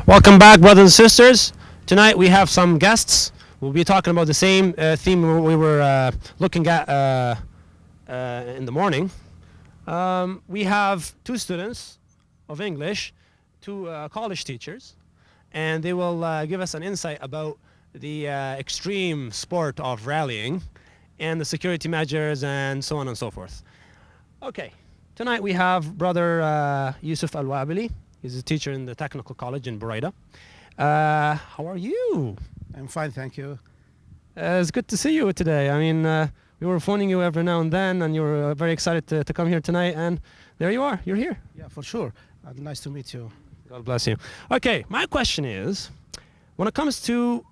Welcome back, brothers and sisters. Tonight we have some guests. We'll be talking about the same theme we were looking at in the morning. We have two students of English, two college teachers, and they will give us an insight about the extreme sport of rallying and the security measures and so on and so forth. Okay, tonight we have brother Yusuf Al-Wabli. He's a teacher in the technical college in بريده. How are you? I'm fine, thank you. It's good to see you today. I mean, we were phoning you every now and then, and you were very excited to come here tonight, and there you are. You're here. Yeah, for sure. Nice to meet you. God bless you. Okay, my question is, when it comes to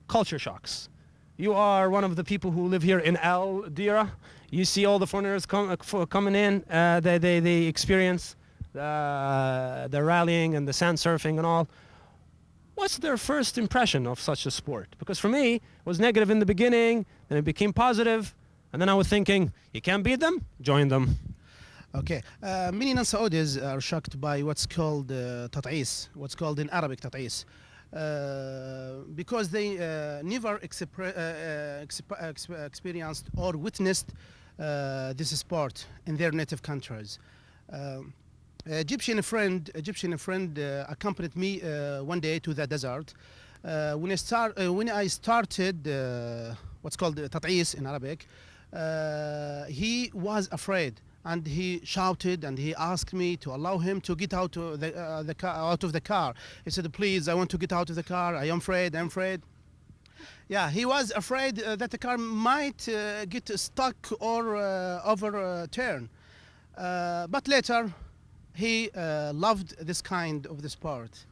culture shocks, you are one of the people who live here in Al Dira. You see all the foreigners coming in. They experience the rallying and the sand surfing and all. What's their first impression of such a sport? Because for me, it was negative in the beginning, then it became positive, and then I was thinking, you can't beat them? Join them. Okay. Many non-Saudis are shocked by what's called تطعيس, what's called in Arabic تطعيس, because they never experienced or witnessed this sport in their native countries. Egyptian friend accompanied me one day to the desert. When I started what's called تطعيس in Arabic, he was afraid and he shouted and he asked me to allow him to get out of the car. He said, "Please, I want to get out of the car. I'm afraid. Yeah, he was afraid that the car might get stuck or overturn. But later, he loved this kind of the sport.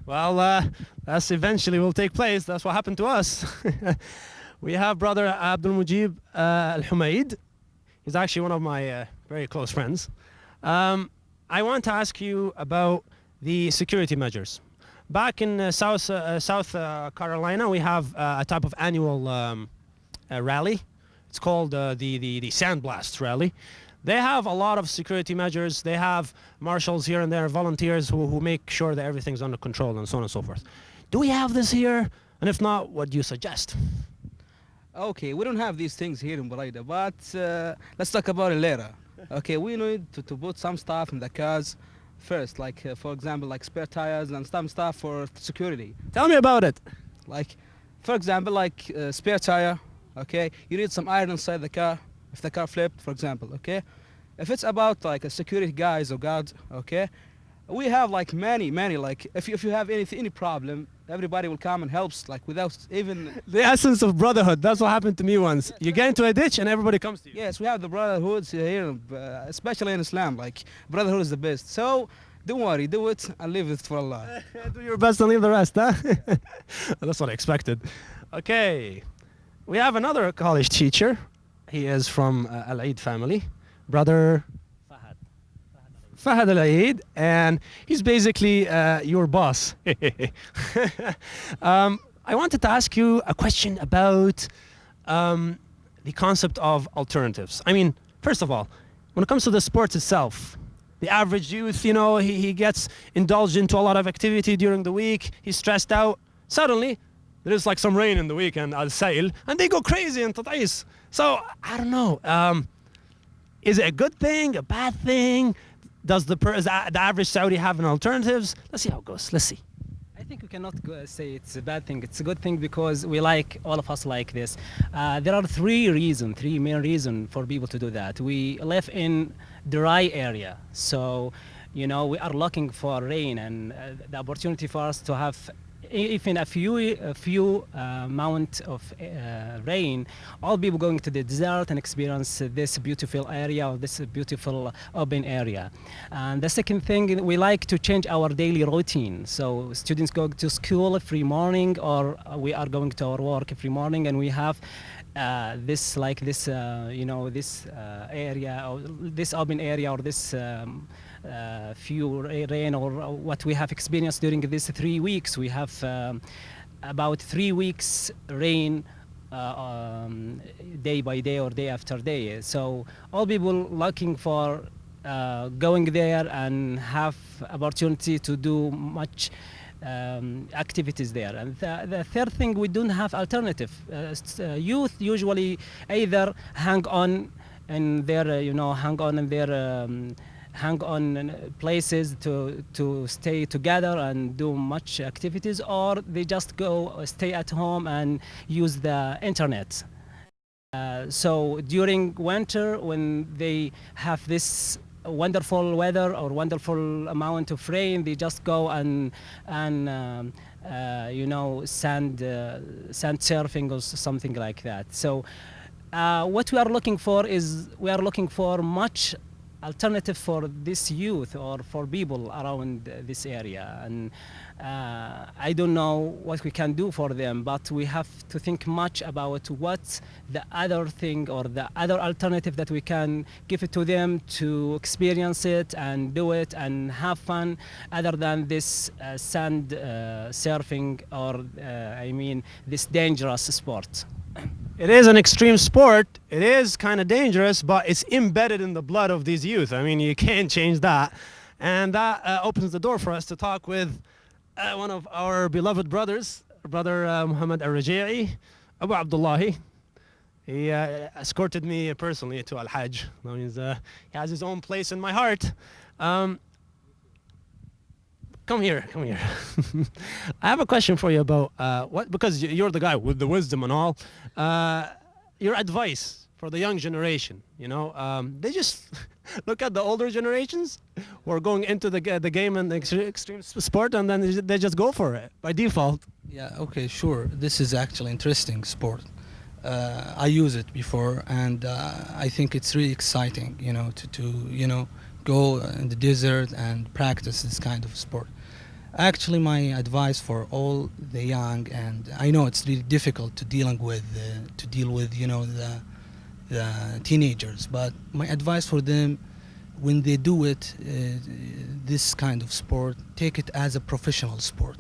Well, that's eventually will take place. That's what happened to us. We have brother Abdul Al-Humaid. He's actually one of my very close friends. I want to ask you about the security measures. Back in South Carolina, we have a type of annual rally. It's called the Sandblast Rally. They have a lot of security measures. They have marshals here and there, volunteers who make sure that everything's under control and so on and so forth. Do we have this here? And if not, what do you suggest? Okay, we don't have these things here in بريده, but let's talk about it later. Okay, we need to put some stuff in the cars first, like for example, like spare tires and some stuff for security. Tell me about it. Like, for example, like spare tire, okay? You need some iron inside the car, if the car flipped, for example, okay? If it's about like a security guys or guards, okay? We have like many, like if you have any problem, everybody will come and helps, like without even... The essence of brotherhood, that's what happened to me once. You get into a ditch and everybody comes to you. Yes, we have the brotherhoods here, especially in Islam, like brotherhood is the best. So don't worry, do it and leave it for Allah. Do your best and leave the rest, huh? That's what I expected. Okay, we have another college teacher. He is from Al-Eid family, brother Fahad Al-Eid, and he's basically your boss. I wanted to ask you a question about the concept of alternatives. I mean, first of all, when it comes to the sports itself, the average youth, you know, he gets indulged into a lot of activity during the week, he's stressed out. Suddenly, there's like some rain in the weekend, al-sail, and they go crazy in Tat'is. So, I don't know, is it a good thing, a bad thing? Does the average Saudi have an alternatives? Let's see how it goes. Let's see. I think we cannot say it's a bad thing. It's a good thing because all of us like this. There are three main reasons for people to do that. We live in dry area, so you know we are looking for rain and the opportunity for us to have even a few amount of rain. All people going to the desert and experience this beautiful area or this beautiful open area. And the second thing, we like to change our daily routine. So students go to school every morning, or we are going to our work every morning, and we have this area or this open area or this few rain or what we have experienced during these 3 weeks. We have about 3 weeks rain day by day or day after day. So all people looking for going there and have opportunity to do much activities there. And the third thing, we don't have alternative. Youth usually either hang on in their, hang on in their hang on places to stay together and do much activities, or they just go stay at home and use the internet. So during winter, when they have this wonderful weather or wonderful amount of rain, they just go and sand surfing or something like that. So what we are looking for is much alternative for this youth or for people around this area, and I don't know what we can do for them, but we have to think much about what the other thing or the other alternative that we can give it to them to experience it and do it and have fun, other than this sand surfing or this dangerous sport. It is an extreme sport. It is kind of dangerous, but it's embedded in the blood of these youth. I mean, you can't change that. And that opens the door for us to talk with one of our beloved brothers, Brother Muhammad al-Raja'i, Abu Abdullah. He escorted me personally to Al-Hajj. That means he has his own place in my heart. Come here. I have a question for you about because you're the guy with the wisdom and all. Your advice for the young generation, they just look at the older generations who are going into the game and the extreme sport, and then they just go for it by default. Yeah, okay, sure. This is actually interesting sport. I use it before, and I think it's really exciting, to go in the desert and practice this kind of sport. Actually, my advice for all the young, and I know it's really difficult to deal with the teenagers, but my advice for them, when they do it, this kind of sport, take it as a professional sport.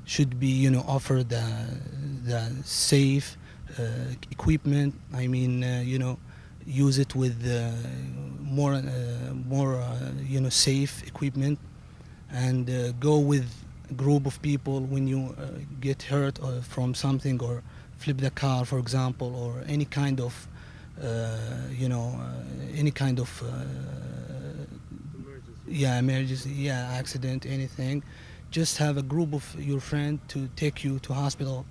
Should be offer the safe equipment. Use it with more safe equipment, and go with a group of people when you get hurt from something, or flip the car, for example, or any kind of emergency, accident, anything. Just have a group of your friend to take you to hospital.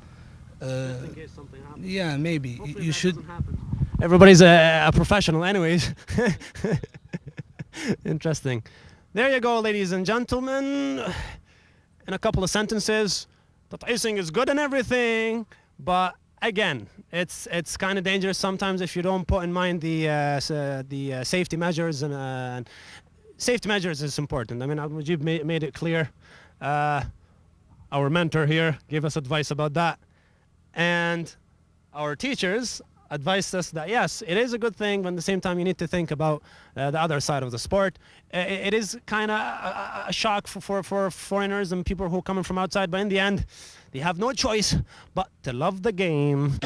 Just in case something happens. Yeah, maybe Hopefully you that should. doesn't happen. Everybody's a professional, anyways. Interesting. There you go, ladies and gentlemen. In a couple of sentences, the icing is good and everything, but again, it's kind of dangerous sometimes if you don't put in mind the safety measures, and safety measures is important. I mean, Mujib made it clear. Our mentor here gave us advice about that, and our teachers advised us that yes, it is a good thing, but at the same time you need to think about the other side of the sport. It is kind of a shock for foreigners and people who are coming from outside, but in the end they have no choice but to love the game.